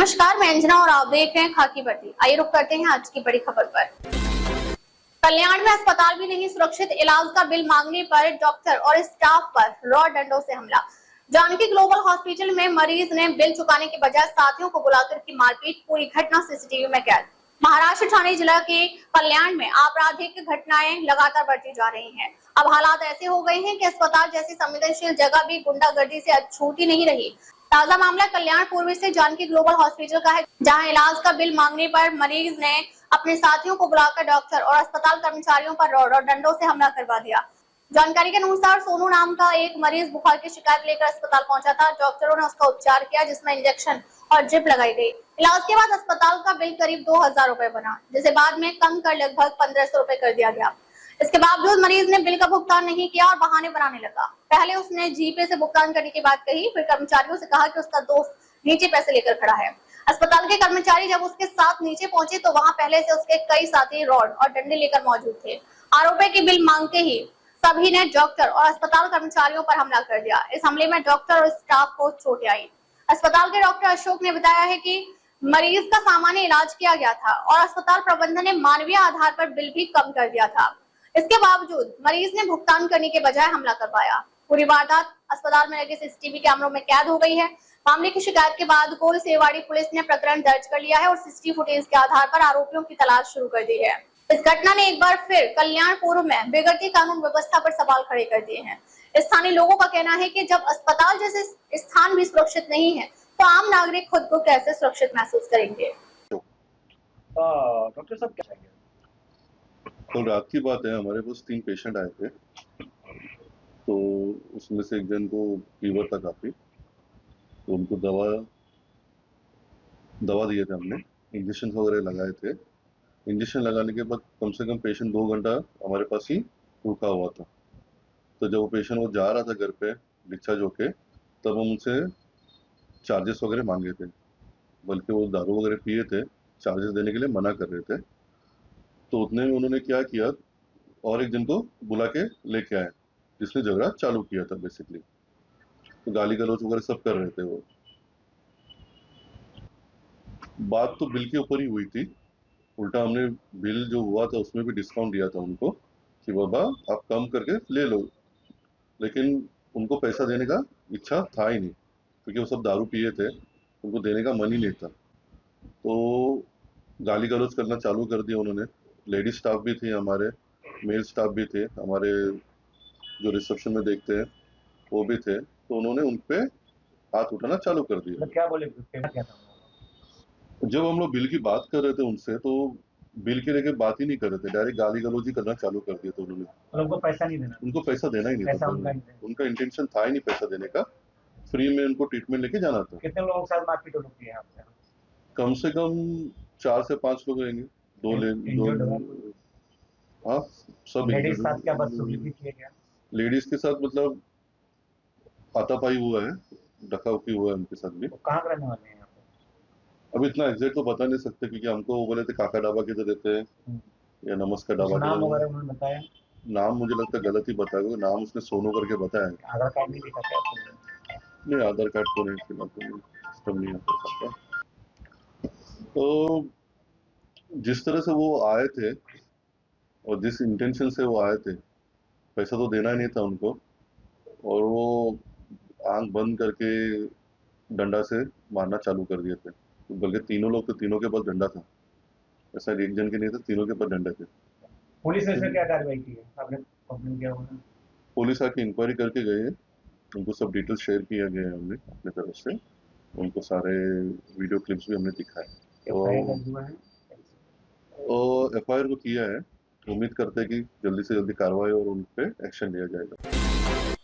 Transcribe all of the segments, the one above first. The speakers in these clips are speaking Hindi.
नमस्कार, मैं अंजना और आप देख रहे हैं खाकी वर्दी। आइए रुक करते हैं आज की बड़ी खबर पर। कल्याण में अस्पताल भी नहीं सुरक्षित, इलाज का बिल मांगने पर डॉक्टर और स्टाफ पर रॉड डंडों से हमला। जानकी ग्लोबल हॉस्पिटल में मरीज ने बिल चुकाने के बजाय साथियों को बुलाकर की मारपीट, पूरी घटना सीसीटीवी में कैद। महाराष्ट्र ठाणे जिला के कल्याण में आपराधिक घटनाएं लगातार बढ़ती जा रही हैं। अब हालात ऐसे हो गए हैं कि अस्पताल जैसी संवेदनशील जगह भी गुंडागर्दी से छूटी नहीं रही। ताजा मामला कल्याण पूर्वी से जानकी ग्लोबल हॉस्पिटल का है, जहां इलाज का बिल मांगने पर मरीज ने अपने साथियों को बुलाकर डॉक्टर और अस्पताल कर्मचारियों पर रॉड और डंडों से हमला करवा दिया। जानकारी के अनुसार सोनू नाम का एक मरीज बुखार की शिकायत लेकर अस्पताल पहुंचा था। डॉक्टरों ने उसका उपचार किया, जिसमें इंजेक्शन और ड्रिप लगाई गई। इलाज के बाद अस्पताल का बिल करीब 2000 रुपए बना, जिसे बाद में कम कर लगभग 1500 रुपए कर दिया गया। इसके बावजूद मरीज ने बिल का भुगतान नहीं किया और बहाने बनाने लगा। पहले उसने जीपे से भुगतान करने की बात कही, फिर कर्मचारियों से कहा कि उसका दोस्त नीचे पैसे लेकर खड़ा है। अस्पताल के कर्मचारी जब उसके साथ नीचे पहुंचे तो वहां पहले से उसके कई साथी रॉड और डंडे लेकर मौजूद थे। आरोपी की बिल मांगते ही सभी ने डॉक्टर और अस्पताल कर्मचारियों पर हमला कर दिया। इस हमले में डॉक्टर और स्टाफ को चोटें आई। अस्पताल के डॉक्टर अशोक ने बताया है कि मरीज का सामान्य इलाज किया गया था और अस्पताल प्रबंधन ने मानवीय आधार पर बिल भी कम कर दिया था। इसके बावजूद मरीज ने भुगतान करने के बजाय हमला करवाया। पूरी वारदात अस्पताल में लगे सीसीटीवी कैमरों में कैद हो गई है। मामले की शिकायत के बाद कोल सेवाड़ी पुलिस ने प्रकरण दर्ज कर लिया है और सीसीटीवी फुटेज के आधार पर आरोपियों की तलाश शुरू कर दी है। इस घटना ने एक बार फिर कल्याण पूर्व में बिगड़ती कानून व्यवस्था पर सवाल खड़े कर दिए हैं। स्थानीय लोगों का कहना है कि जब अस्पताल जैसे स्थान भी सुरक्षित नहीं है, तो आम नागरिक खुद को कैसे सुरक्षित महसूस करेंगे। डॉक्टर साहब क्या चाहिए? कल रात की बात है, हमारे पास 3 पेशेंट आए थे। तो उसमें से एक जन को फीवर था काफ़ी, तो उनको दवा दिए थे हमने, इंजेक्शन वगैरह लगाए थे। इंजेक्शन लगाने के बाद कम से कम पेशेंट 2 घंटा हमारे पास ही रुका हुआ था। तो जब वो पेशेंट वो जा रहा था घर पे डिस्चार्ज होके, तब हम उनसे चार्जेस वगैरह मांगे थे, बल्कि वो दारू वगैरह पिए थे, चार्जेस देने के लिए मना कर रहे थे। तो उतने में उन्होंने क्या किया, और एक जन को बुला के लेके आए, जिसने झगड़ा चालू किया था बेसिकली। तो गाली गलौज वगैरह सब कर रहे थे वो। बात तो बिल के ऊपर ही हुई थी। उल्टा हमने बिल जो हुआ था उसमें भी डिस्काउंट दिया था उनको कि बाबा आप कम करके ले लो, लेकिन उनको पैसा देने का इच्छा था ही नहीं, क्योंकि वो सब दारू पिए थे, उनको देने का मन ही नहीं था। तो गाली गलौज करना चालू कर दिया उन्होंने। लेडीज स्टाफ भी थे हमारे, मेल स्टाफ भी थे हमारे, जो रिसेप्शन में देखते हैं वो भी थे। तो उन्होंने उन पे हाथ उठाना चालू कर दिया। क्या बोले? क्या था? जब हम लोग बिल की बात कर रहे थे उनसे, तो बिल के लेके बात ही नहीं कर रहे थे, डायरेक्ट गाली गलौज ही करना चालू कर दिया था उन्होंने। और उनको पैसा नहीं देना? उनको पैसा देना ही नहीं पैसा था, उनका इंटेंशन था ही नहीं पैसा देने का। फ्री में उनको ट्रीटमेंट लेके जाना था। कितने लोगों के साथ मारपीट हो रही है आपसे? कम से कम 4 से 5 लोग रहेंगे। हाँ, सब लेडीज साथ क्या बदसलूकी किया गया? लेडीज के साथ मतलब हाथापाई हुआ है, धक्का-उक्की हुआ है उनके साथ भी। कहाँ के रहने वाले हैं यहाँ पे? अब इतना एग्जैक्ट तो बता नहीं सकते, क्योंकि हमको वो बोले थे काका ढाबा किधर रहते हैं या नमस्कार ढाबा नाम किधर। वगैरह उन्होंने बताया? नाम मुझे लगता है गलत ही बताया, क्योंकि नाम उसने सोनू करके बताया है। आधार कार्ड नहीं दिखा क्या? नहीं, आधार कार्ड तो नहीं, फिलहाल तो नहीं, सिस्टम नहीं आता सकता। तो जिस तरह से वो आए थे और जिस इंटेंशन से वो आए थे, पैसा तो देना ही नहीं था उनको, और वो आंख बंद करके डंडा से मारना चालू कर दिए थे। बल्कि तीनों लोग, तो तीनों के पास डंडा था, ऐसा एक जन के नहीं था, तीनों के पास डंडे थे। पुलिस ने इसमें क्या कार्रवाई की है? आपने कंप्लेन किया होगा? पुलिस आके इंक्वायरी करके गए हैं, उनको सब डिटेल्स शेयर किया गया है हमने अपने तरफ से, उनको सारे वीडियो क्लिप्स भी हमने दिखाए। तो एफआईआर को किया है, उम्मीद करते हैं कि जल्दी से जल्दी कार्रवाई और उन पे एक्शन लिया जाएगा।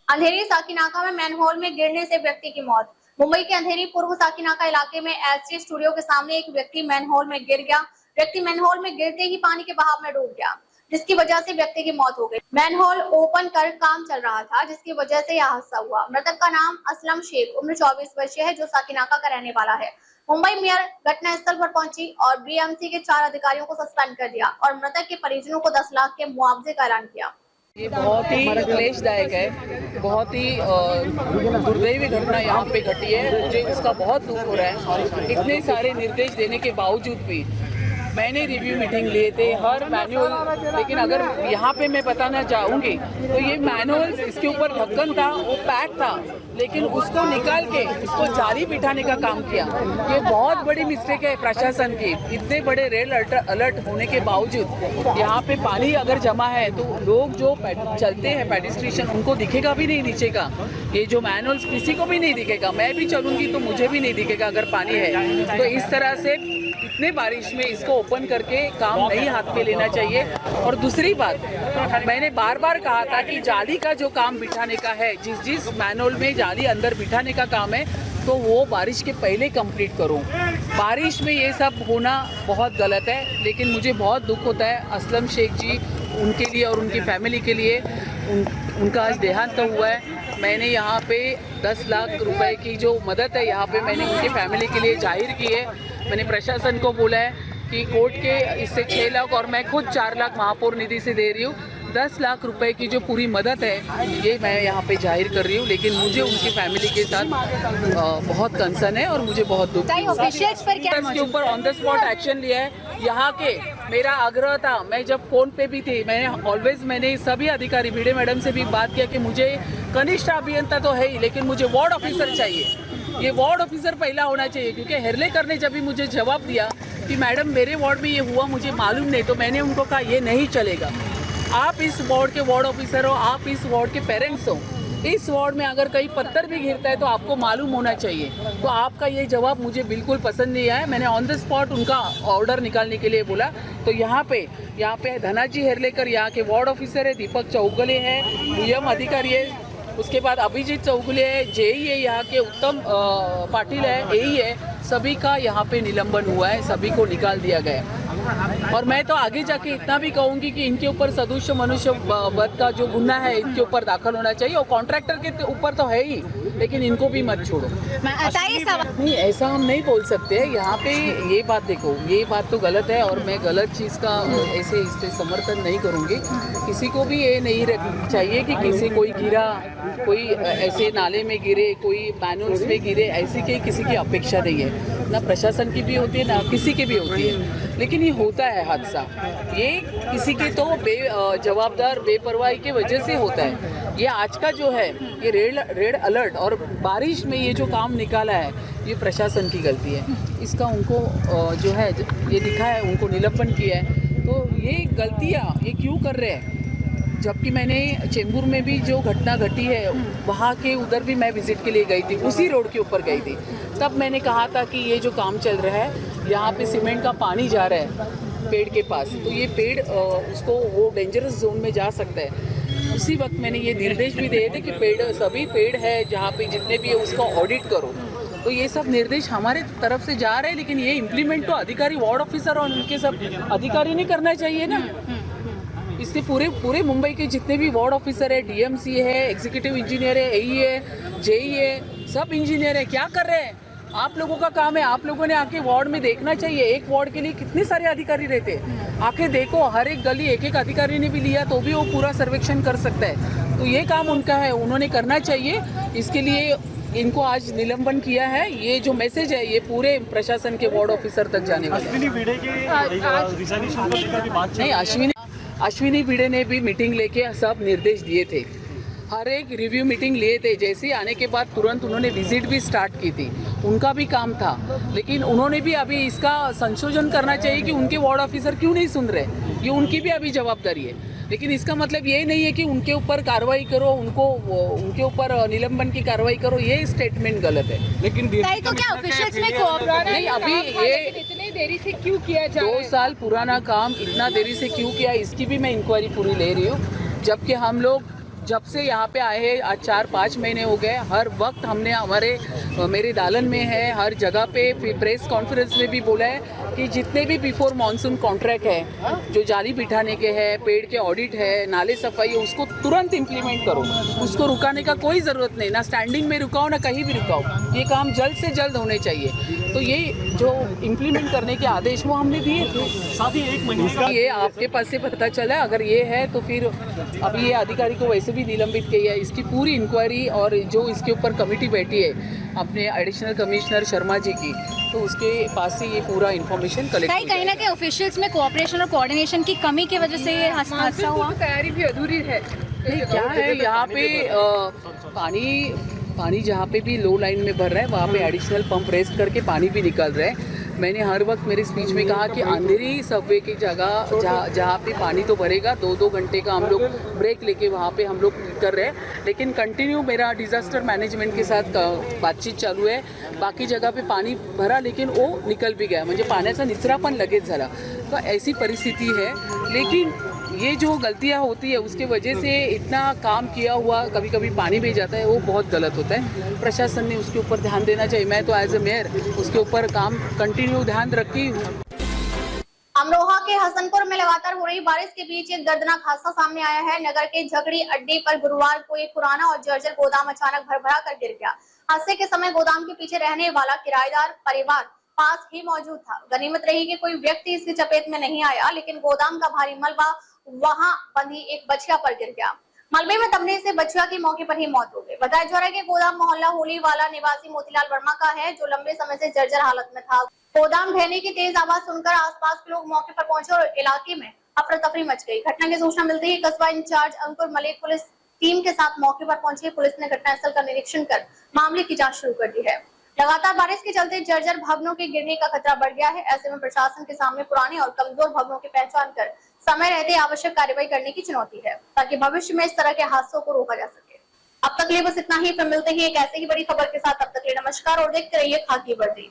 अंधेरी साकीनाका में मैनहोल में गिरने से व्यक्ति की मौत। मुंबई के अंधेरी पूर्व साकीनाका इलाके में एसटी स्टूडियो के सामने एक व्यक्ति मैनहोल में गिर गया। व्यक्ति मैनहोल में गिरते ही पानी के बहाव में डूब गया, जिसकी वजह से व्यक्ति की मौत हो गई। मैनहोल ओपन कर काम चल रहा था, जिसकी वजह से यह हादसा हुआ। मृतक का नाम असलम शेख उम्र 24 वर्षीय है, जो साकीनाका का रहने वाला है। मुंबई मेयर घटनास्थल पर पहुंची और बीएमसी के 4 अधिकारियों को सस्पेंड कर दिया और मृतक के परिजनों को 10 लाख के मुआवजे का ऐलान किया। ये बहुत ही क्लेशदायक है, बहुत ही दुर्दैवी घटना यहाँ पे घटी है। मुझे उसका बहुत दुख हो रहा है। इतने सारे निर्देश देने के बावजूद भी मैंने रिव्यू मीटिंग लिए थे हर मैनुअल, लेकिन अगर यहाँ पे मैं बताना चाहूँगी तो ये मैनुअल, इसके ऊपर ढक्कन था, वो पैक था, लेकिन उसको निकाल के उसको जाली बिठाने का काम किया। ये बहुत बड़ी मिस्टेक है प्रशासन की। इतने बड़े रेल अलर्ट होने के बावजूद यहाँ पे पानी अगर जमा है तो लोग जो चलते हैं पेडिस्ट्रियन, उनको दिखेगा भी नहीं नीचे का। ये जो मैनुअल्स किसी को भी नहीं दिखेगा। मैं भी चलूँगी तो मुझे भी नहीं दिखेगा अगर पानी है। तो इस तरह से इतने बारिश में इसको ओपन करके काम नहीं हाथ में लेना चाहिए। और दूसरी बात, मैंने बार बार कहा था कि जाली का जो काम बिठाने का है, जिस मैनुअल में जाली अंदर बिठाने का काम है, तो वो बारिश के पहले कंप्लीट करो। बारिश में ये सब होना बहुत गलत है। लेकिन मुझे बहुत दुख होता है असलम शेख जी, उनके लिए और उनकी फैमिली के लिए। उनका आज देहांत हुआ है। मैंने यहाँ पे 10 लाख रुपए की जो मदद है यहाँ पे मैंने उनकी फैमिली के लिए जाहिर की है। मैंने प्रशासन को बोला है कि कोर्ट के इससे 6 लाख और मैं खुद 4 लाख महापौर निधि से दे रही हूँ। 10 लाख रुपए की जो पूरी मदद है ये मैं यहाँ पे जाहिर कर रही हूँ। लेकिन मुझे उनकी फैमिली के साथ बहुत कंसर्न है और मुझे बहुत दुख है। ऑफिशियल्स पर क्या इसके ऊपर ऑन द स्पॉट एक्शन लिया है। यहाँ के मेरा आग्रह था, मैं जब फोन पे भी थी, मैंने सभी अधिकारी भिड़े मैडम से भी बात किया कि मुझे कनिष्ठ अभियंता तो है ही, लेकिन मुझे वार्ड ऑफिसर चाहिए। ये वार्ड ऑफिसर पहला होना चाहिए, क्योंकि हेरलेकर ने जब भी मुझे जवाब दिया कि मैडम मेरे वार्ड में ये हुआ, मुझे मालूम नहीं, तो मैंने उनको कहा ये नहीं चलेगा। आप इस वार्ड के वार्ड ऑफिसर हो, आप इस वार्ड के पेरेंट्स हो। इस वार्ड में अगर कहीं पत्थर भी गिरता है तो आपको मालूम होना चाहिए। तो आपका ये जवाब मुझे बिल्कुल पसंद नहीं आया। मैंने ऑन द स्पॉट उनका ऑर्डर निकालने के लिए बोला। तो यहाँ पे धनाजी हेरलेकर यहाँ के वार्ड ऑफिसर है, दीपक चौगले है, नियम अधिकारी है, उसके बाद अभिजीत चौगले है, जेई है, यहाँ के उत्तम पाटिल है, एई है। सभी का यहाँ पे निलंबन हुआ है, सभी को निकाल दिया गया है। और मैं तो आगे जाके इतना भी कहूँगी कि इनके ऊपर सदुष्य मनुष्य वध का जो गुना है इनके ऊपर दाखिल होना चाहिए। और कॉन्ट्रैक्टर के ऊपर तो है ही, लेकिन इनको भी मत छोड़ो। नहीं, ऐसा हम नहीं बोल सकते। यहाँ पे ये बात देखो, ये बात तो गलत है और मैं गलत चीज़ का ऐसे इससे समर्थन नहीं करूँगी। किसी को भी ये नहीं चाहिए कि कोई गिरा, कोई ऐसे नाले में गिरे, कोई मैनुअल्स में गिरे, ऐसी किसी की अपेक्षा नहीं है। ना प्रशासन की भी होती है, ना किसी की भी होती है। लेकिन ये होता है हादसा, ये किसी के तो जवाबदार बेपरवाही की वजह से होता है। ये आज का जो है ये रेड अलर्ट और बारिश में ये जो काम निकाला है, ये प्रशासन की गलती है। इसका उनको जो है ये दिखा है, उनको निलंबन किया है। तो ये गलतियाँ ये क्यों कर रहे हैं? जबकि मैंने चेंबूर में भी जो घटना घटी है, वहाँ के उधर भी मैं विजिट के लिए गई थी, उसी रोड के ऊपर गई थी। तब मैंने कहा था कि ये जो काम चल रहा है, यहाँ पे सीमेंट का पानी जा रहा है पेड़ के पास, तो ये पेड़ उसको वो डेंजरस जोन में जा सकता है। उसी वक्त मैंने ये निर्देश भी दिए थे कि सभी पेड़ है जहाँ पे जितने भी है उसका ऑडिट करो। तो ये सब निर्देश हमारे तरफ से जा रहे हैं, लेकिन ये इम्प्लीमेंट तो अधिकारी, वार्ड ऑफिसर और उनके सब अधिकारी नहीं करना चाहिए ना। इससे पूरे मुंबई के जितने भी वार्ड ऑफिसर है, डीएमसी है, एग्जीक्यूटिव इंजीनियर है, एई है, जेई है, सब इंजीनियर है, क्या कर रहे हैं? आप लोगों का काम है, आप लोगों ने आके वार्ड में देखना चाहिए। एक वार्ड के लिए कितने सारे अधिकारी रहते हैं, आके देखो। हर एक गली एक अधिकारी ने भी लिया तो भी वो पूरा सर्वेक्षण कर सकता है। तो ये काम उनका है, उन्होंने करना चाहिए। इसके लिए इनको आज निलंबन किया है। ये जो मैसेज है ये पूरे प्रशासन के वार्ड ऑफिसर तक जाने वाला है। अश्विनी भिड़े ने भी मीटिंग लेके सब निर्देश दिए थे, हर एक रिव्यू मीटिंग लिए थे। जैसे ही आने के बाद तुरंत उन्होंने विजिट भी स्टार्ट की थी, उनका भी काम था। लेकिन उन्होंने भी अभी इसका संशोधन करना चाहिए कि उनके वार्ड ऑफिसर क्यों नहीं सुन रहे, ये उनकी भी अभी जवाबदारी है। लेकिन इसका मतलब ये नहीं है कि उनके ऊपर कार्रवाई करो, उनके ऊपर निलंबन की कार्रवाई करो, ये स्टेटमेंट गलत है। लेकिन तो क्या ऑफिशियल्स ने नहीं, अभी ये इतने देरी से क्यों किया जा रहा है? 2 साल पुराना काम इतना देरी से क्यों किया, इसकी भी मैं इंक्वायरी पूरी ले रही हूँ। जबकि हम लोग जब से यहाँ पे आए हैं आज 4-5 महीने हो गए, हर वक्त हमने मेरे दालन में है, हर जगह पे प्रेस कॉन्फ्रेंस में भी बोला है कि जितने भी बिफोर मानसून कॉन्ट्रैक्ट है, जो जाली बिठाने के हैं, पेड़ के ऑडिट है, नाले सफाई है, उसको तुरंत इम्प्लीमेंट करो। उसको रुकाने का कोई ज़रूरत नहीं, ना स्टैंडिंग में रुकाओ ना कहीं भी रुकाओ, ये काम जल्द से जल्द होने चाहिए। तो ये जो इम्प्लीमेंट करने के आदेश वो हमने दिए थे। साथ ही एक महीने ये आपके पास से पता चला, अगर ये है तो फिर अभी ये अधिकारी को वैसे भी निलंबित किया है। इसकी पूरी इंक्वायरी और जो इसके ऊपर कमेटी बैठी है अपने एडिशनल कमिश्नर शर्मा जी की, तो उसके पास से ये पूरा इन्फॉर्मेशन कलेक्ट कहीं ना कहीं ऑफिशियल्स में कोऑपरेशन और कोऑर्डिनेशन की कमी की वजह से ये हादसा हुआ। तैयारी भी अधूरी है। क्या है यहाँ पे पानी जहाँ पे भी लो लाइन में भर रहा है वहाँ पे एडिशनल पंप रेस्ट करके पानी भी निकल रहा है। मैंने हर वक्त मेरे स्पीच में कहा कि अंधेरी सबवे की जगह जहाँ पे पानी तो भरेगा, 2-2 घंटे का हम लोग ब्रेक लेके वहाँ पे हम लोग कर रहे हैं, लेकिन कंटिन्यू मेरा डिज़ास्टर मैनेजमेंट के साथ बातचीत चालू है। बाकी जगह पे पाणी भरा लेकिन वो निकल भी गया, म्हणजे पाण्याचा निचरा पण लगेच झाला। तो ऐसी परिस्थिती है, लेकिन ये जो गलतियाँ होती है उसके वजह से इतना काम किया हुआ कभी कभी पानी भी जाता है, वो बहुत गलत होता है। प्रशासन ने उसके ऊपर ध्यान देना चाहिए। मैं तो एज ए मेयर उसके ऊपर काम कंटिन्यू ध्यान रखी हूँ। अमरोहा के हसनपुर में लगातार हो रही बारिश के बीच एक दर्दनाक हादसा सामने आया है। नगर के झगड़ी अड्डे पर गुरुवार को एक पुराना और जर्जर गोदाम अचानक भरभरा कर गिर गया। हादसे के समय गोदाम के पीछे रहने वाला किराएदार परिवार पास ही मौजूद था। गनीमत रही कि कोई व्यक्ति इसकी चपेट में नहीं आया, लेकिन गोदाम का भारी मलबा वहां बंधी एक बछिया पर गिर गया। मलबे में दबने से बछिया की मौके पर ही मौत हो गई। बताया जा रहा है कि गोदाम मोहल्ला होली वाला निवासी मोतीलाल वर्मा का है, जो लंबे समय से जर्जर हालत में था। गोदाम ढहने की तेज आवाज सुनकर आसपास के लोग मौके पर पहुंचे और इलाके में अफरा तफरी मच गई। घटना की सूचना मिलते ही कस्बा इंचार्ज अंकुर मलिक पुलिस टीम के साथ मौके पर पहुंची। पुलिस ने घटनास्थल का निरीक्षण कर मामले की जांच शुरू कर दी है। लगातार बारिश के चलते जर्जर भवनों के गिरने का खतरा बढ़ गया है। ऐसे में प्रशासन के सामने पुराने और कमजोर भवनों की पहचान कर समय रहते आवश्यक कार्रवाई करने की चुनौती है, ताकि भविष्य में इस तरह के हादसों को रोका जा सके। अब तक लिए बस इतना ही। फिर मिलते हैं एक ऐसे ही बड़ी खबर के साथ। तब तक के लिए नमस्कार और देखते रहिए खाकी वर्दी।